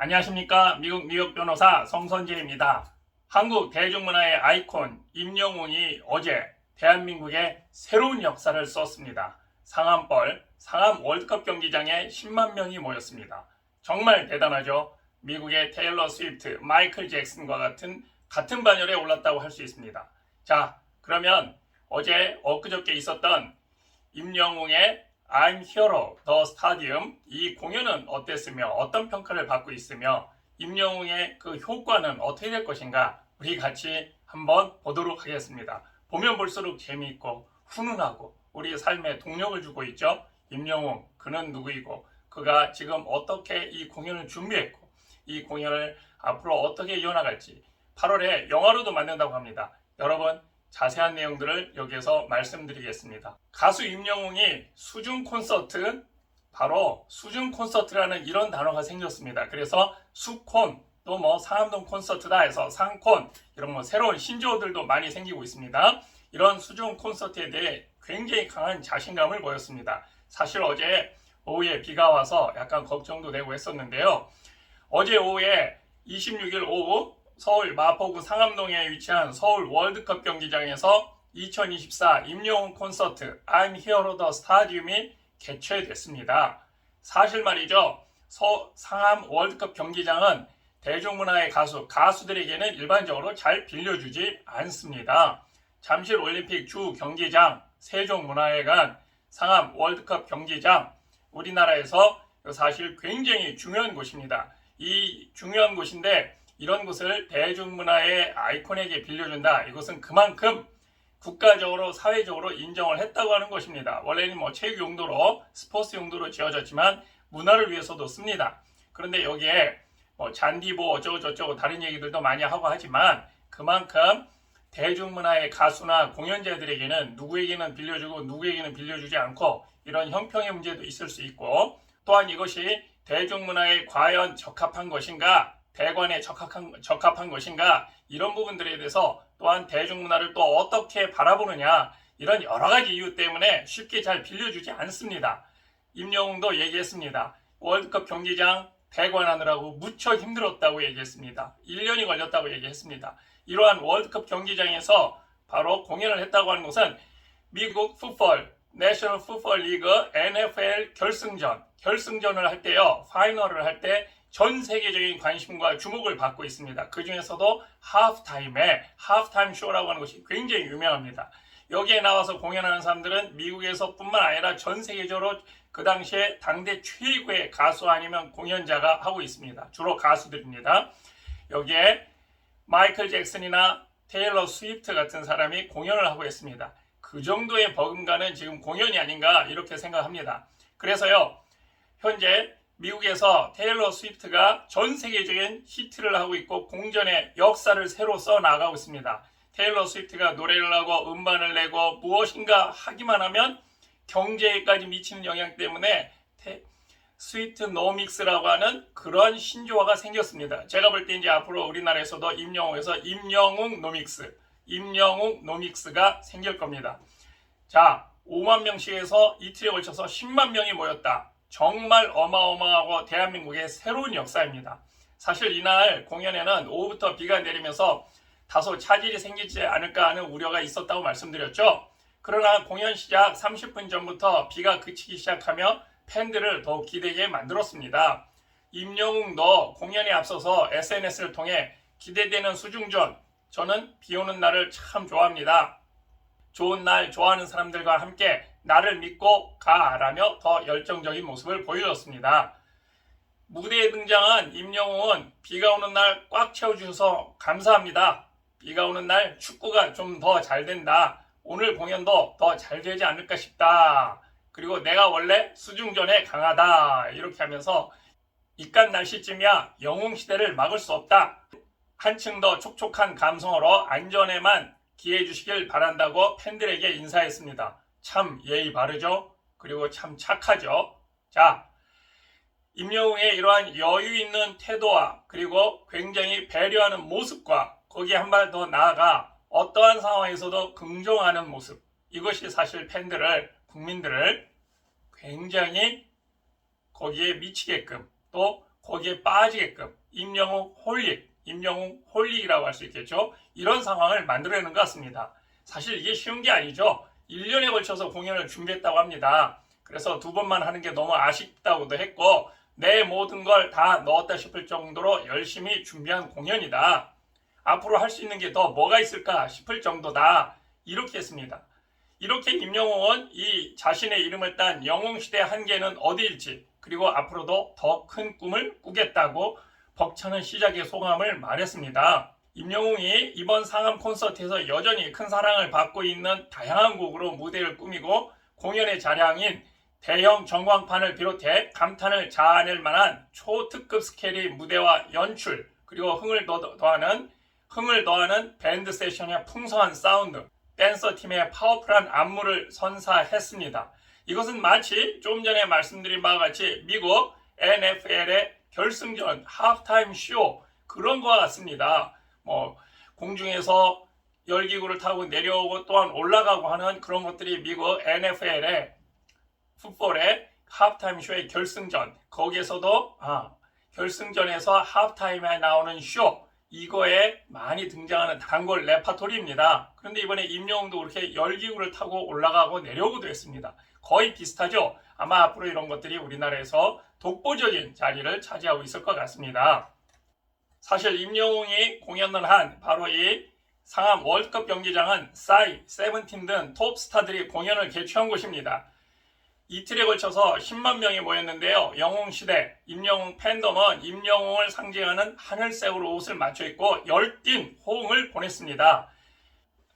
안녕하십니까. 미국 뉴욕 변호사 성선재입니다. 한국 대중문화의 아이콘 임영웅이 어제 대한민국의 새로운 역사를 썼습니다. 상암벌 상암 월드컵 경기장에 10만 명이 모였습니다. 정말 대단하죠. 미국의 테일러 스위프트, 마이클 잭슨과 같은 반열에 올랐다고 할 수 있습니다. 자, 그러면 어제 엊그저께 있었던 임영웅의 I'm Hero, The Stadium 이 공연은 어땠으며 어떤 평가를 받고 있으며 임영웅의 그 효과는 어떻게 될 것인가 우리 같이 한번 보도록 하겠습니다. 보면 볼수록 재미있고 훈훈하고 우리 삶에 동력을 주고 있죠. 임영웅 그는 누구이고 그가 지금 어떻게 이 공연을 준비했고 이 공연을 앞으로 어떻게 이어나갈지 8월에 영화로도 만든다고 합니다. 여러분 자세한 내용들을 여기에서 말씀드리겠습니다. 가수 임영웅이 수중 콘서트, 바로 수중 콘서트라는 이런 단어가 생겼습니다. 그래서 수콘, 또 뭐 상암동 콘서트다 해서 상콘, 이런 뭐 새로운 신조어들도 많이 생기고 있습니다. 이런 수중 콘서트에 대해 굉장히 강한 자신감을 보였습니다. 사실 어제 오후에 비가 와서 약간 걱정도 되고 했었는데요. 어제 오후에 26일 오후 서울 마포구 상암동에 위치한 서울 월드컵 경기장에서 2024 임영웅 콘서트 I'm Hero The Stadium이 개최됐습니다. 사실 말이죠. 상암 월드컵 경기장은 대중문화의 가수들에게는 일반적으로 잘 빌려주지 않습니다. 잠실 올림픽 주 경기장, 세종문화회관, 상암 월드컵 경기장, 우리나라에서 사실 굉장히 중요한 곳입니다. 이 중요한 곳인데 이런 곳을 대중문화의 아이콘에게 빌려준다. 이것은 그만큼 국가적으로 사회적으로 인정을 했다고 하는 것입니다. 원래는 뭐 체육 용도로 스포츠 용도로 지어졌지만 문화를 위해서도 씁니다. 그런데 여기에 뭐 잔디 뭐 어쩌고 저쩌고 다른 얘기들도 많이 하고 하지만 그만큼 대중문화의 가수나 공연자들에게는 누구에게는 빌려주고 누구에게는 빌려주지 않고 이런 형평의 문제도 있을 수 있고 또한 이것이 대중문화에 과연 적합한 것인가 대관에 적합한 것인가 이런 부분들에 대해서 또한 대중문화를 또 어떻게 바라보느냐 이런 여러 가지 이유 때문에 쉽게 잘 빌려주지 않습니다. 임영웅도 얘기했습니다. 월드컵 경기장 대관하느라고 무척 힘들었다고 얘기했습니다. 1년이 걸렸다고 얘기했습니다. 이러한 월드컵 경기장에서 바로 공연을 했다고 하는 것은 미국 풋볼 내셔널 풋볼 리그 NFL 결승전을 할 때요. 파이널을 할 때 전 세계적인 관심과 주목을 받고 있습니다. 그 중에서도 하프타임 쇼라고 하는 것이 굉장히 유명합니다. 여기에 나와서 공연하는 사람들은 미국에서뿐만 아니라 전 세계적으로 그 당시에 당대 최고의 가수 아니면 공연자가 하고 있습니다. 주로 가수들입니다. 여기에 마이클 잭슨이나 테일러 스위프트 같은 사람이 공연을 하고 있습니다. 그 정도의 버금가는 지금 공연이 아닌가 이렇게 생각합니다. 그래서요 현재 미국에서 테일러 스위프트가 전 세계적인 히트를 하고 있고 공전의 역사를 새로 써나가고 있습니다. 테일러 스위프트가 노래를 하고 음반을 내고 무엇인가 하기만 하면 경제에까지 미치는 영향 때문에 스위트 노믹스라고 하는 그런 신조어가 생겼습니다. 제가 볼 때 이제 앞으로 우리나라에서도 임영웅에서 임영웅 노믹스가 생길 겁니다. 자, 5만 명씩에서 이틀에 걸쳐서 10만 명이 모였다. 정말 어마어마하고 대한민국의 새로운 역사입니다. 사실 이날 공연에는 오후부터 비가 내리면서 다소 차질이 생기지 않을까 하는 우려가 있었다고 말씀드렸죠. 그러나 공연 시작 30분 전부터 비가 그치기 시작하며 팬들을 더욱 기대게 만들었습니다. 임영웅도 공연에 앞서서 SNS를 통해 기대되는 수중전, 저는 비 오는 날을 참 좋아합니다. 좋은 날 좋아하는 사람들과 함께 나를 믿고 가라며 더 열정적인 모습을 보여줬습니다. 무대에 등장한 임영웅은 비가 오는 날 꽉 채워주셔서 감사합니다. 비가 오는 날 축구가 좀 더 잘 된다. 오늘 공연도 더 잘 되지 않을까 싶다. 그리고 내가 원래 수중전에 강하다. 이렇게 하면서 이깟 날씨쯤이야 영웅시대를 막을 수 없다. 한층 더 촉촉한 감성으로 안전에만 기회해 주시길 바란다고 팬들에게 인사했습니다. 참 예의 바르죠? 그리고 참 착하죠? 자, 임영웅의 이러한 여유 있는 태도와 그리고 굉장히 배려하는 모습과 거기에 한 발 더 나아가 어떠한 상황에서도 긍정하는 모습 이것이 사실 국민들을 굉장히 거기에 미치게끔 또 거기에 빠지게끔 임영웅 홀릭이라고 할 수 있겠죠. 이런 상황을 만들어내는 것 같습니다. 사실 이게 쉬운 게 아니죠. 1년에 걸쳐서 공연을 준비했다고 합니다. 그래서 2번만 하는 게 너무 아쉽다고도 했고 내 모든 걸 다 넣었다 싶을 정도로 열심히 준비한 공연이다. 앞으로 할 수 있는 게 더 뭐가 있을까 싶을 정도다. 이렇게 했습니다. 이렇게 임영웅은 이 자신의 이름을 딴 영웅시대의 한계는 어디일지 그리고 앞으로도 더 큰 꿈을 꾸겠다고 벅차는 시작의 소감을 말했습니다. 임영웅이 이번 상암 콘서트에서 여전히 큰 사랑을 받고 있는 다양한 곡으로 무대를 꾸미고 공연의 자량인 대형 전광판을 비롯해 감탄을 자아낼 만한 초특급 스케일의 무대와 연출 그리고 흥을 더하는 밴드 세션의 풍성한 사운드 댄서팀의 파워풀한 안무를 선사했습니다. 이것은 마치 조금 전에 말씀드린 바와 같이 미국 NFL의 결승전 하프타임 쇼 그런 것과 같습니다. 공중에서 열기구를 타고 내려오고 또한 올라가고 하는 그런 것들이 미국 NFL의 풋볼의 하프타임 쇼의 결승전 거기에서도 결승전에서 하프타임에 나오는 쇼 이거에 많이 등장하는 단골 레파토리입니다. 그런데 이번에 임영웅도 그렇게 열기구를 타고 올라가고 내려오기도 했습니다. 거의 비슷하죠. 아마 앞으로 이런 것들이 우리나라에서 독보적인 자리를 차지하고 있을 것 같습니다. 사실 임영웅이 공연을 한 바로 이 상암 월드컵 경기장은 싸이, 세븐틴 등 톱스타들이 공연을 개최한 곳입니다. 이틀에 걸쳐서 10만 명이 모였는데요. 영웅시대, 임영웅 팬덤은 임영웅을 상징하는 하늘색으로 옷을 맞춰 입고 열띤 호응을 보냈습니다.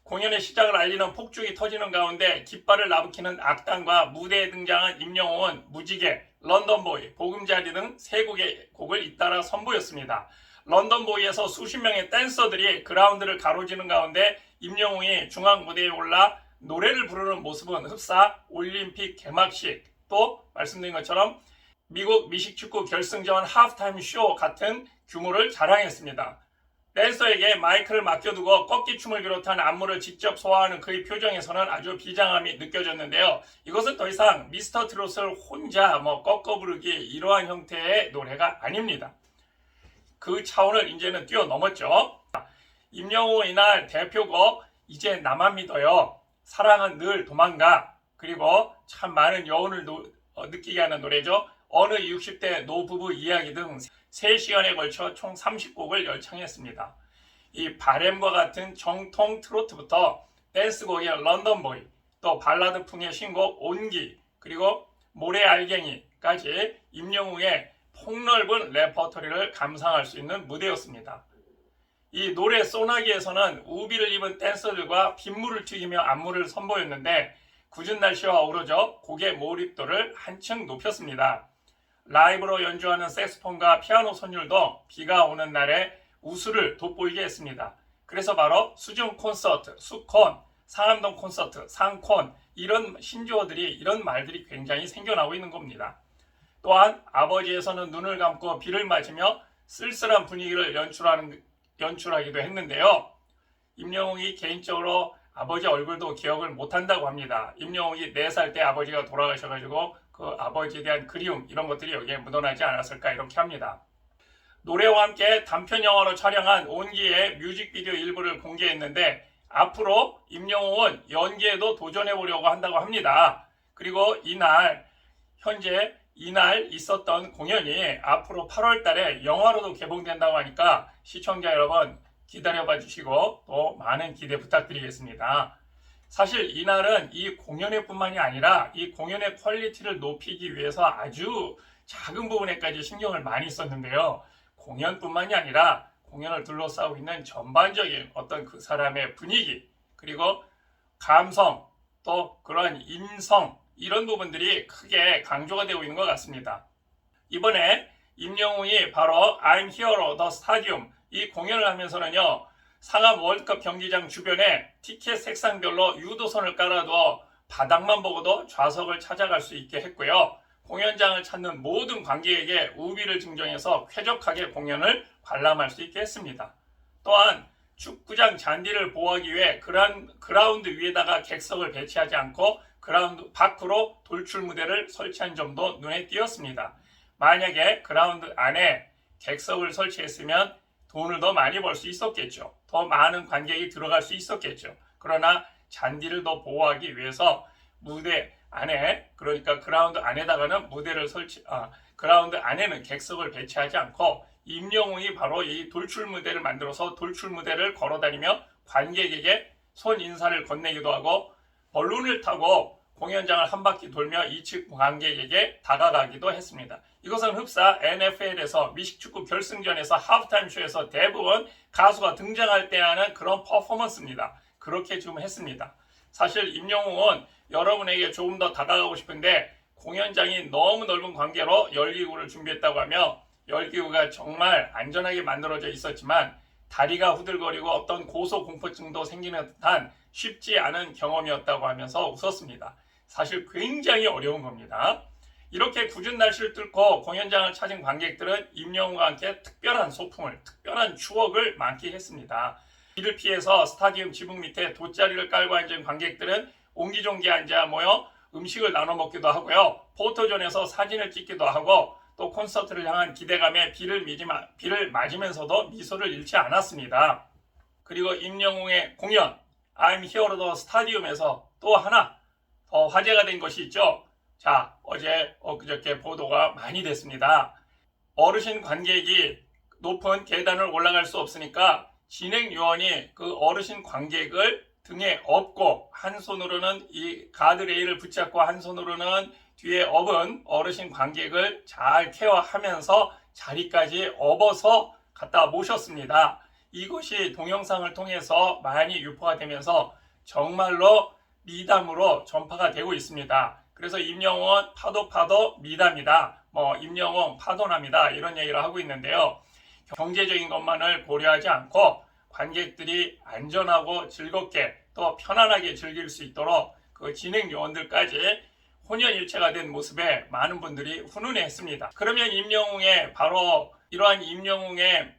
공연의 시작을 알리는 폭죽이 터지는 가운데 깃발을 나부키는 악당과 무대에 등장한 임영웅은 무지개, 런던보이, 보금자리 등 3곡의 곡을 잇따라 선보였습니다. 런던보이에서 수십 명의 댄서들이 그라운드를 가로지는 가운데 임영웅이 중앙 무대에 올라 노래를 부르는 모습은 흡사 올림픽 개막식 또 말씀드린 것처럼 미국 미식축구 결승전 하프타임 쇼 같은 규모를 자랑했습니다. 댄서에게 마이크를 맡겨두고 꺾기춤을 비롯한 안무를 직접 소화하는 그의 표정에서는 아주 비장함이 느껴졌는데요. 이것은 더 이상 미스터 트롯을 혼자 꺾어 부르기 이러한 형태의 노래가 아닙니다. 그 차원을 이제는 뛰어넘었죠. 임영웅 이날 대표곡 이제 나만 믿어요. 사랑은 늘 도망가 그리고 참 많은 여운을 느끼게 하는 노래죠. 어느 60대 노부부 이야기 등 3시간에 걸쳐 총 30곡을 열창했습니다. 이 바램과 같은 정통 트로트부터 댄스곡의 런던보이 또 발라드풍의 신곡 온기 그리고 모래알갱이까지 임영웅의 폭넓은 레퍼토리를 감상할 수 있는 무대였습니다. 이 노래 소나기에서는 우비를 입은 댄서들과 빗물을 튀기며 안무를 선보였는데 궂은 날씨와 어우러져 곡의 몰입도를 한층 높였습니다. 라이브로 연주하는 색소폰과 피아노 선율도 비가 오는 날에 우수를 돋보이게 했습니다. 그래서 바로 수중 콘서트, 수콘, 상암동 콘서트, 상콘 이런 신조어들이 이런 말들이 굉장히 생겨나고 있는 겁니다. 또한 아버지에서는 눈을 감고 비를 맞으며 쓸쓸한 분위기를 연출하기도 했는데요. 임영웅이 개인적으로 아버지 얼굴도 기억을 못한다고 합니다. 임영웅이 4살 때 아버지가 돌아가셔가지고 그 아버지에 대한 그리움 이런 것들이 여기에 묻어나지 않았을까 이렇게 합니다. 노래와 함께 단편 영화로 촬영한 온기의 뮤직비디오 일부를 공개했는데 앞으로 임영웅은 연기에도 도전해보려고 한다고 합니다. 그리고 현재 이날 있었던 공연이 앞으로 8월 달에 영화로도 개봉된다고 하니까 시청자 여러분 기다려봐 주시고 또 많은 기대 부탁드리겠습니다. 사실 이날은 이 공연회 뿐만이 아니라 이 공연의 퀄리티를 높이기 위해서 아주 작은 부분에까지 신경을 많이 썼는데요. 공연뿐만이 아니라 공연을 둘러싸고 있는 전반적인 어떤 그 사람의 분위기 그리고 감성 또 그런 인성 이런 부분들이 크게 강조가 되고 있는 것 같습니다. 이번에 임영웅이 바로 I'm Hero The Stadium 이 공연을 하면서는요. 상암 월드컵 경기장 주변에 티켓 색상별로 유도선을 깔아두어 바닥만 보고도 좌석을 찾아갈 수 있게 했고요. 공연장을 찾는 모든 관객에게 우비를 증정해서 쾌적하게 공연을 관람할 수 있게 했습니다. 또한 축구장 잔디를 보호하기 위해 그라운드 위에다가 객석을 배치하지 않고 그라운드 밖으로 돌출 무대를 설치한 점도 눈에 띄었습니다. 만약에 그라운드 안에 객석을 설치했으면 돈을 더 많이 벌 수 있었겠죠. 더 많은 관객이 들어갈 수 있었겠죠. 그러나 잔디를 더 보호하기 위해서 무대 안에, 그러니까 그라운드 안에다가는 그라운드 안에는 객석을 배치하지 않고 임영웅이 바로 이 돌출 무대를 만들어서 돌출 무대를 걸어다니며 관객에게 손 인사를 건네기도 하고 벌룬을 타고 공연장을 한 바퀴 돌며 이측 관객에게 다가가기도 했습니다. 이것은 흡사 NFL에서 미식축구 결승전에서 하프타임 쇼에서 대부분 가수가 등장할 때 하는 그런 퍼포먼스입니다. 그렇게 좀 했습니다. 사실 임영웅은 여러분에게 조금 더 다가가고 싶은데 공연장이 너무 넓은 관계로 열기구를 준비했다고 하며 열기구가 정말 안전하게 만들어져 있었지만 다리가 후들거리고 어떤 고소공포증도 생기는 듯한 쉽지 않은 경험이었다고 하면서 웃었습니다. 사실 굉장히 어려운 겁니다. 이렇게 궂은 날씨를 뚫고 공연장을 찾은 관객들은 임영웅과 함께 특별한 소풍을, 특별한 추억을 만끽했습니다. 비를 피해서 스타디움 지붕 밑에 돗자리를 깔고 앉은 관객들은 옹기종기 앉아 모여 음식을 나눠 먹기도 하고요. 포토존에서 사진을 찍기도 하고 또 콘서트를 향한 기대감에 비를 맞으면서도 미소를 잃지 않았습니다. 그리고 임영웅의 공연 I'm Here the 스타디움에서 또 하나 더 화제가 된 것이 있죠. 자, 어제 엊그저께 보도가 많이 됐습니다. 어르신 관객이 높은 계단을 올라갈 수 없으니까 진행요원이 그 어르신 관객을 등에 업고 한 손으로는 이 가드레일을 붙잡고 한 손으로는 뒤에 업은 어르신 관객을 잘 케어하면서 자리까지 업어서 갖다 모셨습니다. 이것이 동영상을 통해서 많이 유포가 되면서 정말로 미담으로 전파가 되고 있습니다. 그래서 임영웅은 파도 미담이다, 임영웅 파도남이다 이런 얘기를 하고 있는데요. 경제적인 것만을 고려하지 않고 관객들이 안전하고 즐겁게 또 편안하게 즐길 수 있도록 그 진행 요원들까지 혼연일체가 된 모습에 많은 분들이 훈훈해했습니다. 그러면 이러한 임영웅의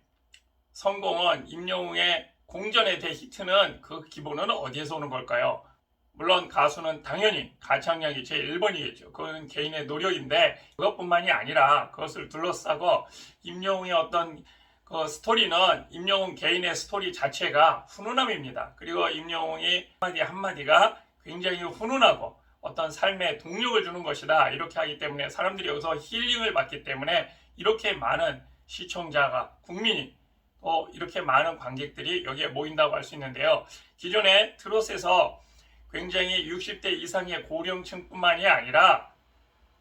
성공은, 임영웅의 공전의 대히트는 그 기본은 어디에서 오는 걸까요? 물론 가수는 당연히 가창력이 제1번이겠죠. 그건 개인의 노력인데 그것뿐만이 아니라 그것을 둘러싸고 임영웅의 어떤 그 스토리는 임영웅 개인의 스토리 자체가 훈훈함입니다. 그리고 임영웅이 한마디가 굉장히 훈훈하고 어떤 삶에 동력을 주는 것이다. 이렇게 하기 때문에 사람들이 여기서 힐링을 받기 때문에 이렇게 많은 시청자가, 국민이 또 이렇게 많은 관객들이 여기에 모인다고 할 수 있는데요. 기존에 트롯에서 굉장히 60대 이상의 고령층뿐만이 아니라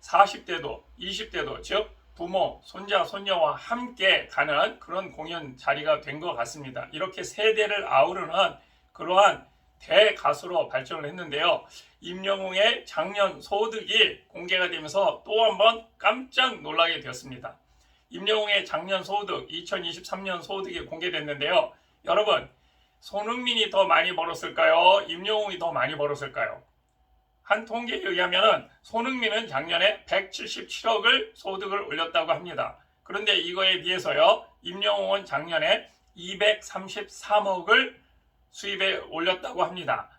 40대도 20대도 즉 부모, 손자, 손녀와 함께 가는 그런 공연 자리가 된 것 같습니다. 이렇게 세대를 아우르는 그러한 대가수로 발전을 했는데요. 임영웅의 작년 소득이 공개가 되면서 또 한 번 깜짝 놀라게 되었습니다. 임영웅의 작년 소득, 2023년 소득이 공개됐는데요. 여러분, 손흥민이 더 많이 벌었을까요? 임영웅이 더 많이 벌었을까요? 한 통계에 의하면 손흥민은 작년에 177억을 소득을 올렸다고 합니다. 그런데 이거에 비해서요, 임영웅은 작년에 233억을 수입에 올렸다고 합니다.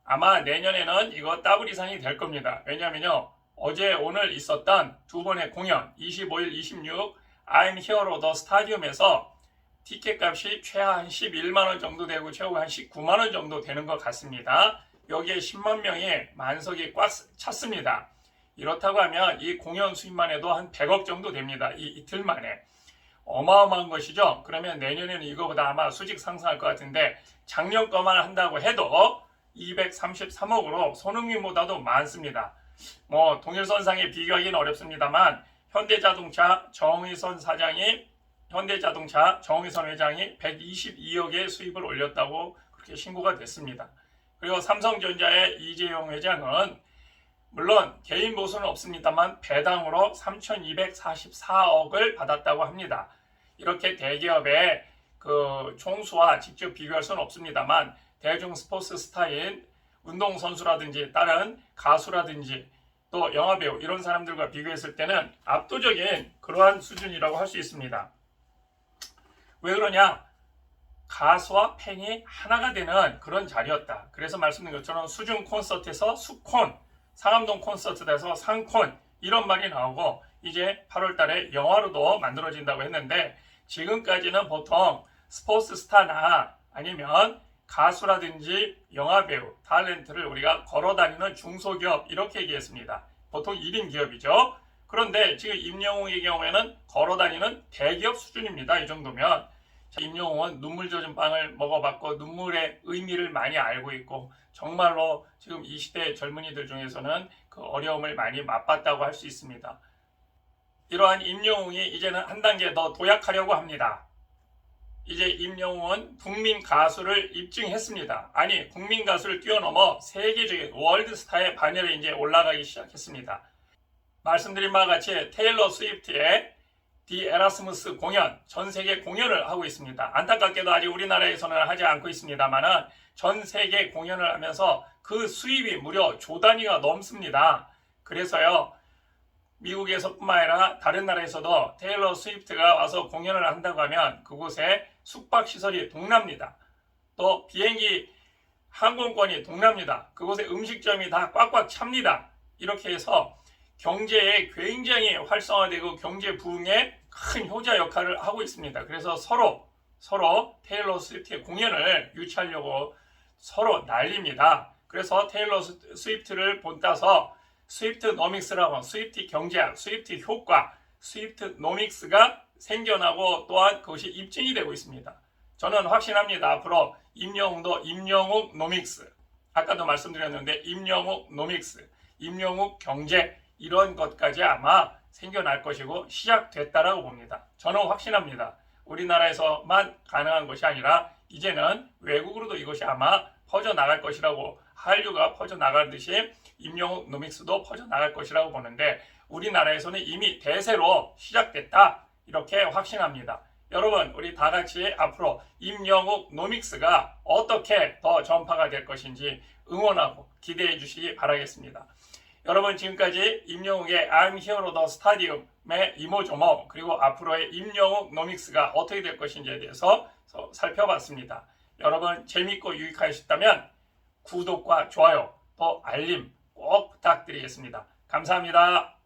아마 내년에는 이거 더블 이상이 될 겁니다. 왜냐하면요, 어제 오늘 있었던 두 번의 공연, 25일, 26 I'm Here the 스타디움에서 티켓 값이 최하 한 11만원 정도 되고 최고가 한 19만원 정도 되는 것 같습니다. 여기에 10만 명이 만석이 꽉 찼습니다. 이렇다고 하면 이 공연 수입만 해도 한 100억 정도 됩니다. 이 이틀 만에. 어마어마한 것이죠. 그러면 내년에는 이거보다 아마 수직 상승할 것 같은데 작년 거만 한다고 해도 233억으로 손흥민보다도 많습니다. 동일선상에 비교하기는 어렵습니다만 현대자동차 정의선 회장이 122억의 수입을 올렸다고 그렇게 신고가 됐습니다. 그리고 삼성전자의 이재용 회장은 물론 개인 보수는 없습니다만 배당으로 3,244억을 받았다고 합니다. 이렇게 대기업의 그 총수와 직접 비교할 수는 없습니다만 대중 스포츠 스타인 운동선수라든지 다른 가수라든지 또 영화배우 이런 사람들과 비교했을 때는 압도적인 그러한 수준이라고 할 수 있습니다. 왜 그러냐? 가수와 팬이 하나가 되는 그런 자리였다. 그래서 말씀드린 것처럼 수중 콘서트에서 수콘, 상암동 콘서트에서 상콘 이런 말이 나오고 이제 8월 달에 영화로도 만들어진다고 했는데 지금까지는 보통 스포츠 스타나 아니면 가수라든지 영화배우, 탤런트를 우리가 걸어다니는 중소기업 이렇게 얘기했습니다. 보통 1인 기업이죠. 그런데 지금 임영웅의 경우에는 걸어다니는 대기업 수준입니다. 이 정도면 임영웅은 눈물 젖은 빵을 먹어봤고 눈물의 의미를 많이 알고 있고 정말로 지금 이 시대 젊은이들 중에서는 그 어려움을 많이 맛봤다고 할 수 있습니다. 이러한 임영웅이 이제는 한 단계 더 도약하려고 합니다. 이제 임영웅은 국민 가수를 입증했습니다. 아니, 국민 가수를 뛰어넘어 세계적인 월드스타의 반열에 이제 올라가기 시작했습니다. 말씀드린 바와 같이 테일러 스위프트의 디 에라스무스 공연, 전 세계 공연을 하고 있습니다. 안타깝게도 아직 우리나라에서는 하지 않고 있습니다만 전 세계 공연을 하면서 그 수입이 무려 조 단위가 넘습니다. 그래서요, 미국에서뿐만 아니라 다른 나라에서도 테일러 스위프트가 와서 공연을 한다고 하면 그곳에 숙박시설이 동납니다. 또 비행기 항공권이 동납니다. 그곳에 음식점이 다 꽉꽉 찹니다. 이렇게 해서 경제에 굉장히 활성화되고 경제 부흥에 큰 효자 역할을 하고 있습니다. 그래서 서로 테일러 스위프트의 공연을 유치하려고 서로 난립니다. 그래서 테일러 스위프트를 본따서 스위프트노믹스라고 스위프트 경제학, 스위프트 효과, 스위프트노믹스가 생겨나고 또한 그것이 입증이 되고 있습니다. 저는 확신합니다. 앞으로 임영웅도 임영웅 노믹스, 아까도 말씀드렸는데 임영웅 노믹스, 임영웅 경제 이런 것까지 아마 생겨날 것이고 시작됐다라고 봅니다. 저는 확신합니다. 우리나라에서만 가능한 것이 아니라 이제는 외국으로도 이것이 아마 퍼져나갈 것이라고, 한류가 퍼져나가듯이 임영웅 노믹스도 퍼져나갈 것이라고 보는데 우리나라에서는 이미 대세로 시작됐다 이렇게 확신합니다. 여러분, 우리 다 같이 앞으로 임영웅 노믹스가 어떻게 더 전파가 될 것인지 응원하고 기대해 주시기 바라겠습니다. 여러분, 지금까지 임영웅의 I'm Hero the Stadium의 이모저모 그리고 앞으로의 임영웅 노믹스가 어떻게 될 것인지에 대해서 살펴봤습니다. 여러분, 재밌고 유익하셨다면 구독과 좋아요 또 알림 꼭 부탁드리겠습니다. 감사합니다.